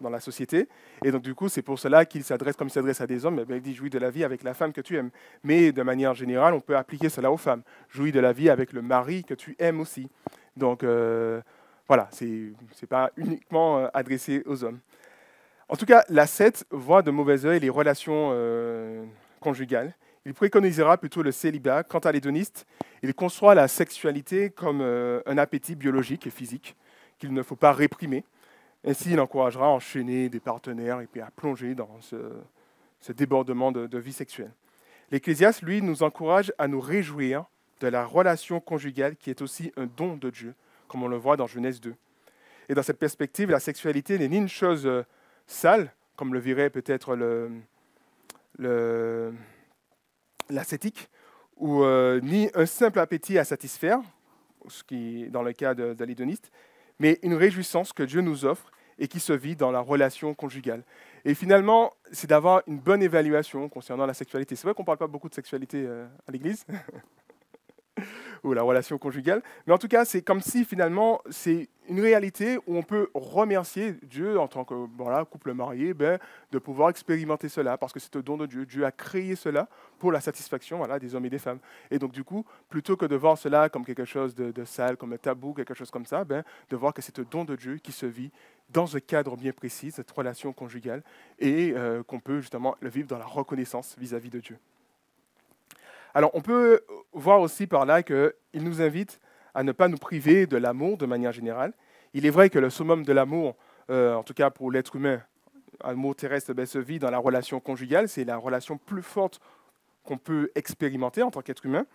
la société. Et donc, du coup, c'est pour cela qu'il s'adresse, comme il s'adresse à des hommes, il dit « jouis de la vie avec la femme que tu aimes ». Mais de manière générale, on peut appliquer cela aux femmes. « Jouis de la vie avec le mari que tu aimes aussi ». Donc, voilà, ce n'est pas uniquement adressé aux hommes. En tout cas, l'ascète voit de mauvais œil les relations conjugales. Il préconisera plutôt le célibat. Quant à l'hédoniste, il conçoit la sexualité comme un appétit biologique et physique qu'il ne faut pas réprimer. Ainsi, il encouragera à enchaîner des partenaires et puis à plonger dans ce débordement de vie sexuelle. L'Ecclésiaste, lui, nous encourage à nous réjouir de la relation conjugale qui est aussi un don de Dieu, comme on le voit dans Genèse 2. Et dans cette perspective, la sexualité n'est ni une chose sale, comme le verrait peut-être l'ascétique, ou ni un simple appétit à satisfaire, ce qui est dans le cas de l'hédoniste, mais une réjouissance que Dieu nous offre et qui se vit dans la relation conjugale. Et finalement, c'est d'avoir une bonne évaluation concernant la sexualité. C'est vrai qu'on ne parle pas beaucoup de sexualité à l'Église, ou la relation conjugale, mais en tout cas, c'est comme si finalement, c'est une réalité où on peut remercier Dieu en tant que couple marié, de pouvoir expérimenter cela, parce que c'est un don de Dieu. Dieu a créé cela pour la satisfaction des hommes et des femmes. Et donc du coup, plutôt que de voir cela comme quelque chose de sale, comme un tabou, quelque chose comme ça, de voir que c'est un don de Dieu qui se vit dans un cadre bien précis, cette relation conjugale, et qu'on peut justement le vivre dans la reconnaissance vis-à-vis de Dieu. Alors, on peut voir aussi par là qu'il nous invite à ne pas nous priver de l'amour de manière générale. Il est vrai que le summum de l'amour, en tout cas pour l'être humain, l'amour terrestre, se vit dans la relation conjugale. C'est la relation plus forte qu'on peut expérimenter en tant qu'être humain.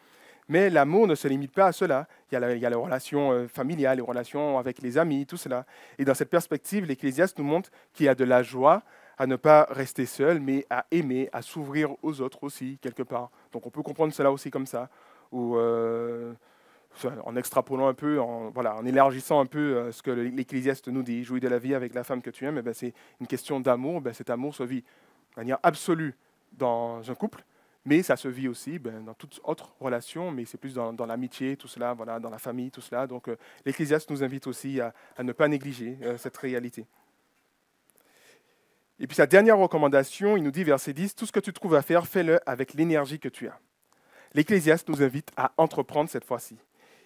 Mais l'amour ne se limite pas à cela. Il y a les relations familiales, les relations avec les amis, tout cela. Et dans cette perspective, l'Ecclésiaste nous montre qu'il y a de la joie à ne pas rester seul, mais à aimer, à s'ouvrir aux autres aussi, quelque part. Donc on peut comprendre cela aussi comme ça, ou en extrapolant un peu, en élargissant un peu ce que l'Ecclésiaste nous dit, jouir de la vie avec la femme que tu aimes, c'est une question d'amour. Cet amour se vit de manière absolue dans un couple, mais ça se vit aussi dans toute autre relation, mais c'est plus dans l'amitié, tout cela, dans la famille, tout cela. Donc l'Ecclésiaste nous invite aussi à ne pas négliger cette réalité. Et puis sa dernière recommandation, il nous dit, verset 10, « Tout ce que tu trouves à faire, fais-le avec l'énergie que tu as. » L'Ecclésiaste nous invite à entreprendre cette fois-ci.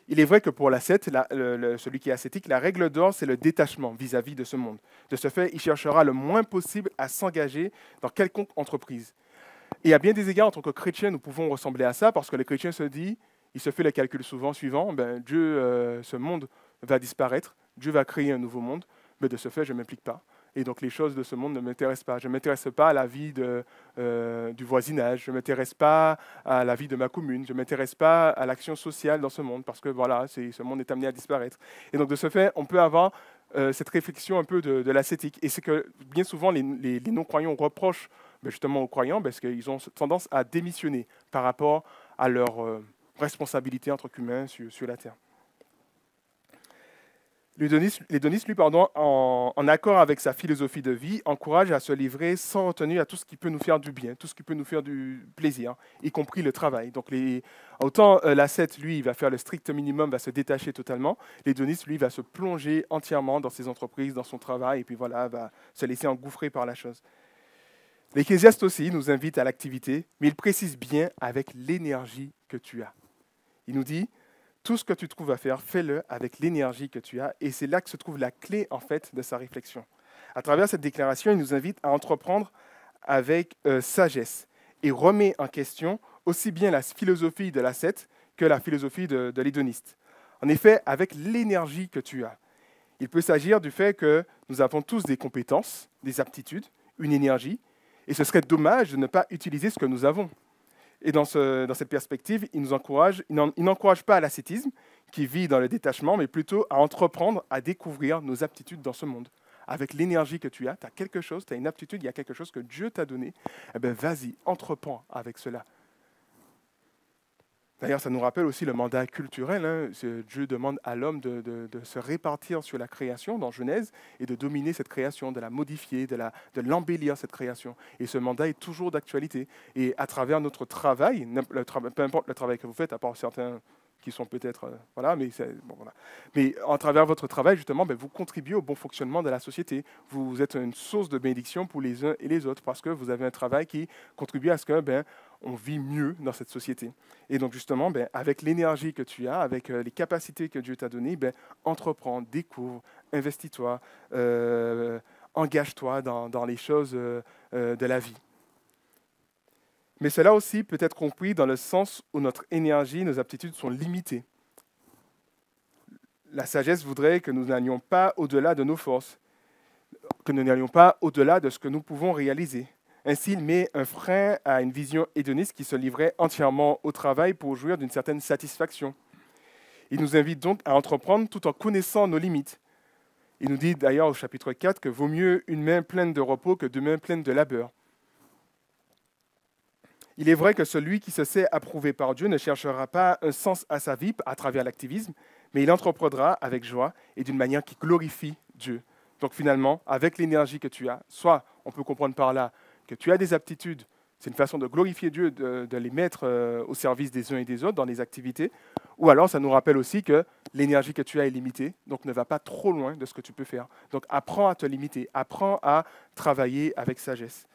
Il est vrai que pour l'ascète, celui qui est ascétique, la règle d'or, c'est le détachement vis-à-vis de ce monde. De ce fait, il cherchera le moins possible à s'engager dans quelconque entreprise. Et à bien des égards, en tant que chrétien, nous pouvons ressembler à ça, parce que le chrétien se dit, il se fait le calcul souvent suivant, Dieu, ce monde va disparaître, Dieu va créer un nouveau monde, mais de ce fait, je ne m'implique pas. Et donc les choses de ce monde ne m'intéressent pas. Je ne m'intéresse pas à la vie du voisinage, je ne m'intéresse pas à la vie de ma commune, je ne m'intéresse pas à l'action sociale dans ce monde, parce que ce monde est amené à disparaître. Et donc de ce fait, on peut avoir cette réflexion un peu de l'ascétique. Et c'est que bien souvent, les non-croyants reprochent justement aux croyants, parce qu'ils ont tendance à démissionner par rapport à leur responsabilité en tant qu'humains sur la terre. L'hédoniste, lui, en accord avec sa philosophie de vie, encourage à se livrer sans retenue à tout ce qui peut nous faire du bien, tout ce qui peut nous faire du plaisir, y compris le travail. Donc, autant l'ascète, lui, il va faire le strict minimum, va se détacher totalement. L'hédoniste, lui, va se plonger entièrement dans ses entreprises, dans son travail, et puis va se laisser engouffrer par la chose. L'Ecclésiaste aussi nous invite à l'activité, mais il précise bien avec l'énergie que tu as. Il nous dit, tout ce que tu trouves à faire, fais-le avec l'énergie que tu as. Et c'est là que se trouve la clé, en fait, de sa réflexion. À travers cette déclaration, il nous invite à entreprendre avec sagesse et remet en question aussi bien la philosophie de l'ascète que la philosophie de l'hédoniste. En effet, avec l'énergie que tu as, il peut s'agir du fait que nous avons tous des compétences, des aptitudes, une énergie, et ce serait dommage de ne pas utiliser ce que nous avons. Et dans cette perspective, il n'encourage pas à l'ascétisme, qui vit dans le détachement, mais plutôt à entreprendre, à découvrir nos aptitudes dans ce monde. Avec l'énergie que tu as quelque chose, tu as une aptitude, il y a quelque chose que Dieu t'a donné, eh bien vas-y, entreprends avec cela. D'ailleurs, ça nous rappelle aussi le mandat culturel. Hein. Dieu demande à l'homme de se répartir sur la création dans Genèse et de dominer cette création, de la modifier, de l'embellir, cette création. Et ce mandat est toujours d'actualité. Et à travers notre travail, peu importe le travail que vous faites, à part certains qui sont peut-être... voilà, mais à travers votre travail, justement, ben, vous contribuez au bon fonctionnement de la société. Vous êtes une source de bénédiction pour les uns et les autres parce que vous avez un travail qui contribue à ce que on vit mieux dans cette société. Et donc, justement, avec l'énergie que tu as, avec les capacités que Dieu t'a données, entreprends, découvre, investis-toi, engage-toi dans les choses de la vie. Mais cela aussi peut être compris dans le sens où notre énergie, nos aptitudes sont limitées. La sagesse voudrait que nous n'allions pas au-delà de nos forces, que nous n'allions pas au-delà de ce que nous pouvons réaliser. Ainsi, il met un frein à une vision hédoniste qui se livrait entièrement au travail pour jouir d'une certaine satisfaction. Il nous invite donc à entreprendre tout en connaissant nos limites. Il nous dit d'ailleurs au chapitre 4 que vaut mieux une main pleine de repos que deux mains pleines de labeur. Il est vrai que celui qui se sait approuvé par Dieu ne cherchera pas un sens à sa vie à travers l'activisme, mais il entreprendra avec joie et d'une manière qui glorifie Dieu. Donc finalement, avec l'énergie que tu as, soit on peut comprendre par là que tu as des aptitudes, c'est une façon de glorifier Dieu, de les mettre au service des uns et des autres dans les activités, ou alors ça nous rappelle aussi que l'énergie que tu as est limitée, donc ne va pas trop loin de ce que tu peux faire. Donc apprends à te limiter, apprends à travailler avec sagesse.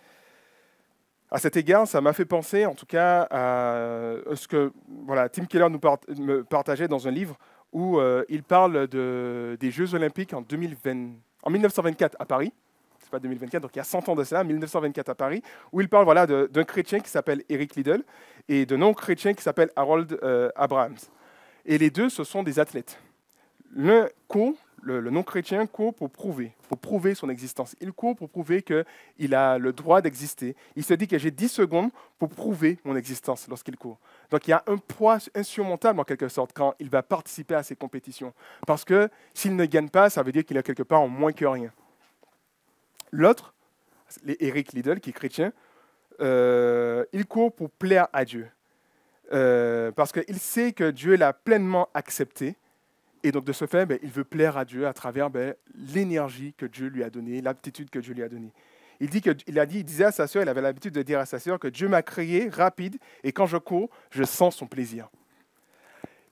À cet égard, ça m'a fait penser, en tout cas, à ce que Tim Keller me partageait dans un livre où il parle des Jeux Olympiques en 1924 à Paris. C'est pas 2024, donc il y a 100 ans de cela, 1924 à Paris, où il parle d'un chrétien qui s'appelle Eric Liddell et d'un non-chrétien qui s'appelle Harold Abrahams. Et les deux, ce sont des athlètes. L'un court, le non-chrétien court pour prouver son existence. Il court pour prouver qu'il a le droit d'exister. Il se dit que j'ai 10 secondes pour prouver mon existence lorsqu'il court. Donc il y a un poids insurmontable en quelque sorte quand il va participer à ces compétitions. Parce que s'il ne gagne pas, ça veut dire qu'il est quelque part en moins que rien. L'autre, Eric Liddell, qui est chrétien, il court pour plaire à Dieu. Parce qu'il sait que Dieu l'a pleinement accepté. Et donc, de ce fait, il veut plaire à Dieu à travers l'énergie que Dieu lui a donnée, l'aptitude que Dieu lui a donnée. Il disait à sa sœur, il avait l'habitude de dire à sa sœur que Dieu m'a créé rapide et quand je cours, je sens son plaisir.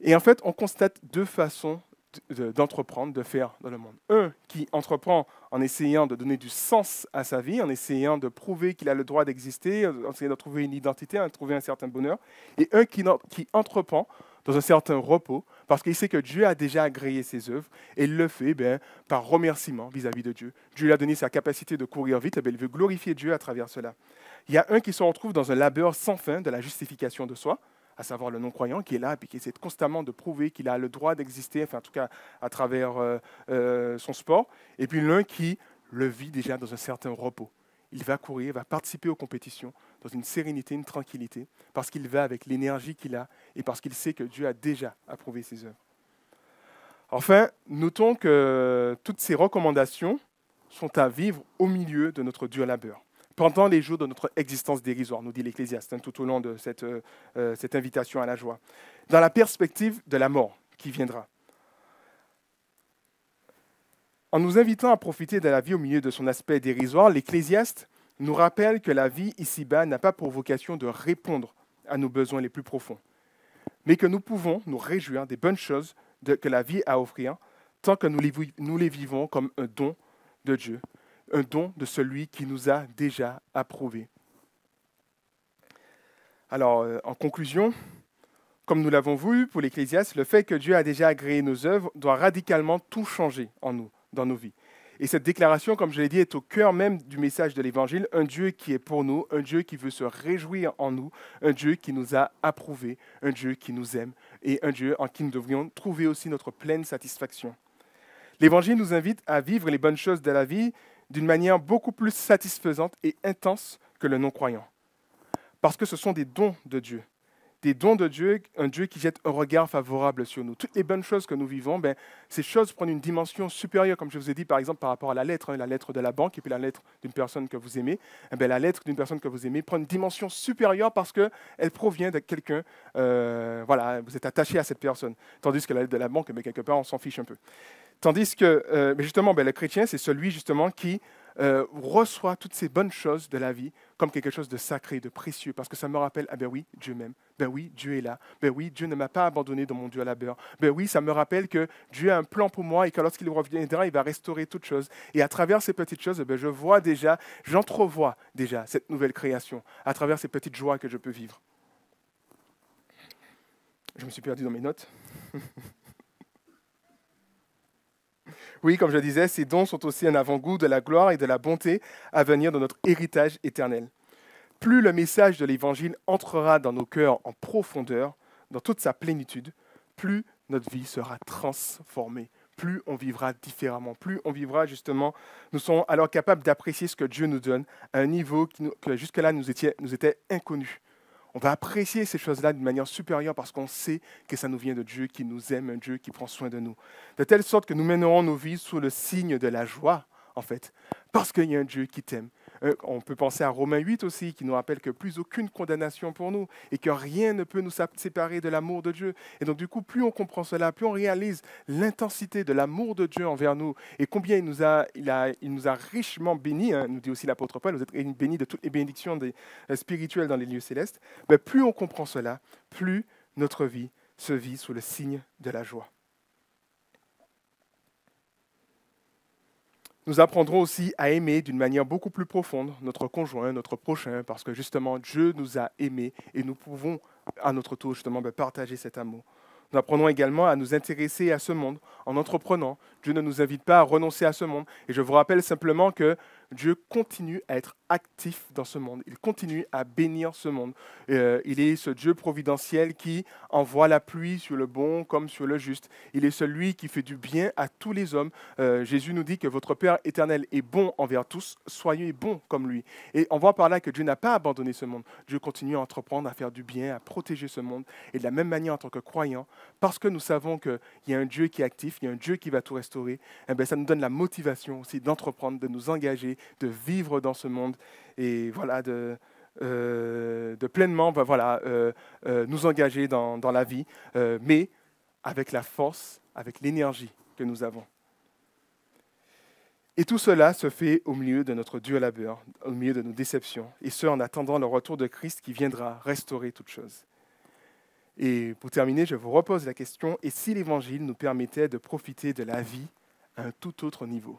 Et en fait, on constate deux façons d'entreprendre, de faire dans le monde. Un qui entreprend en essayant de donner du sens à sa vie, en essayant de prouver qu'il a le droit d'exister, en essayant de trouver une identité, de trouver un certain bonheur. Et un qui entreprend dans un certain repos, parce qu'il sait que Dieu a déjà agréé ses œuvres, et il le fait par remerciement vis-à-vis de Dieu. Dieu lui a donné sa capacité de courir vite, et il veut glorifier Dieu à travers cela. Il y a un qui se retrouve dans un labeur sans fin de la justification de soi, à savoir le non-croyant qui est là et qui essaie constamment de prouver qu'il a le droit d'exister, enfin en tout cas à travers son sport, et puis l'un qui le vit déjà dans un certain repos. Il va courir, va participer aux compétitions dans une sérénité, une tranquillité, parce qu'il va avec l'énergie qu'il a et parce qu'il sait que Dieu a déjà approuvé ses œuvres. Enfin, notons que toutes ces recommandations sont à vivre au milieu de notre dur labeur, pendant les jours de notre existence dérisoire, nous dit l'Ecclésiaste, tout au long de cette invitation à la joie, dans la perspective de la mort qui viendra. En nous invitant à profiter de la vie au milieu de son aspect dérisoire, l'Ecclésiaste nous rappelle que la vie ici-bas n'a pas pour vocation de répondre à nos besoins les plus profonds, mais que nous pouvons nous réjouir des bonnes choses que la vie a à offrir, tant que nous les vivons comme un don de Dieu, un don de celui qui nous a déjà approuvés. Alors, en conclusion, comme nous l'avons vu pour l'Ecclésiaste, le fait que Dieu a déjà agréé nos œuvres doit radicalement tout changer en nous, dans nos vies. Et cette déclaration, comme je l'ai dit, est au cœur même du message de l'Évangile, un Dieu qui est pour nous, un Dieu qui veut se réjouir en nous, un Dieu qui nous a approuvés, un Dieu qui nous aime, et un Dieu en qui nous devrions trouver aussi notre pleine satisfaction. L'Évangile nous invite à vivre les bonnes choses de la vie d'une manière beaucoup plus satisfaisante et intense que le non-croyant. Parce que ce sont des dons de Dieu. Des dons de Dieu, un Dieu qui jette un regard favorable sur nous. Toutes les bonnes choses que nous vivons, ces choses prennent une dimension supérieure, comme je vous ai dit, par exemple, par rapport à la lettre de la banque et puis la lettre d'une personne que vous aimez. La lettre d'une personne que vous aimez prend une dimension supérieure parce qu'elle provient de quelqu'un, voilà, vous êtes attaché à cette personne. Tandis que la lettre de la banque, quelque part, on s'en fiche un peu. Tandis que, justement, le chrétien, c'est celui, justement, qui reçoit toutes ces bonnes choses de la vie comme quelque chose de sacré, de précieux, parce que ça me rappelle, ah ben oui, Dieu m'aime, ben oui, Dieu est là, ben oui, Dieu ne m'a pas abandonné dans mon Dieu à la beurre, ben oui, ça me rappelle que Dieu a un plan pour moi et que lorsqu'il reviendra, il va restaurer toutes choses. Et à travers ces petites choses, je vois déjà, j'entrevois déjà cette nouvelle création, à travers ces petites joies que je peux vivre. Je me suis perdu dans mes notes. Oui, comme je disais, ces dons sont aussi un avant-goût de la gloire et de la bonté à venir de notre héritage éternel. Plus le message de l'Évangile entrera dans nos cœurs en profondeur, dans toute sa plénitude, plus notre vie sera transformée, plus on vivra différemment, plus on vivra justement, nous serons alors capables d'apprécier ce que Dieu nous donne à un niveau que jusque-là nous était inconnu. On va apprécier ces choses-là d'une manière supérieure parce qu'on sait que ça nous vient de Dieu qui nous aime, un Dieu qui prend soin de nous. De telle sorte que nous mènerons nos vies sous le signe de la joie, en fait, parce qu'il y a un Dieu qui t'aime. On peut penser à Romains 8 aussi, qui nous rappelle que plus aucune condamnation pour nous et que rien ne peut nous séparer de l'amour de Dieu. Et donc du coup, plus on comprend cela, plus on réalise l'intensité de l'amour de Dieu envers nous et combien il nous a richement bénis, nous dit aussi l'apôtre Paul, vous êtes bénis de toutes les bénédictions spirituelles dans les lieux célestes, plus on comprend cela, plus notre vie se vit sous le signe de la joie. Nous apprendrons aussi à aimer d'une manière beaucoup plus profonde notre conjoint, notre prochain, parce que justement Dieu nous a aimés et nous pouvons à notre tour justement partager cet amour. Nous apprenons également à nous intéresser à ce monde en entreprenant. Dieu ne nous invite pas à renoncer à ce monde. Et je vous rappelle simplement que Dieu continue à être actif dans ce monde. Il continue à bénir ce monde. Il est ce Dieu providentiel qui envoie la pluie sur le bon comme sur le juste. Il est celui qui fait du bien à tous les hommes. Jésus nous dit que votre Père éternel est bon envers tous. Soyez bons comme lui. Et on voit par là que Dieu n'a pas abandonné ce monde. Dieu continue à entreprendre, à faire du bien, à protéger ce monde. Et de la même manière, en tant que croyants, parce que nous savons qu'il y a un Dieu qui est actif, il y a un Dieu qui va tout restaurer, ça nous donne la motivation aussi d'entreprendre, de nous engager, de vivre dans ce monde et voilà, de pleinement nous engager dans la vie, mais avec la force, avec l'énergie que nous avons. Et tout cela se fait au milieu de notre dur labeur, au milieu de nos déceptions, et ce en attendant le retour de Christ qui viendra restaurer toutes choses. Et pour terminer, je vous repose la question, et si l'Évangile nous permettait de profiter de la vie à un tout autre niveau?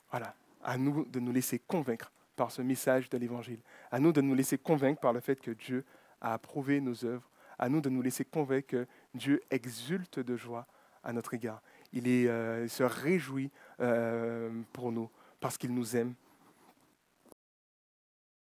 Voilà, à nous de nous laisser convaincre par ce message de l'Évangile, à nous de nous laisser convaincre par le fait que Dieu a approuvé nos œuvres, à nous de nous laisser convaincre que Dieu exulte de joie à notre égard. Il se réjouit pour nous parce qu'il nous aime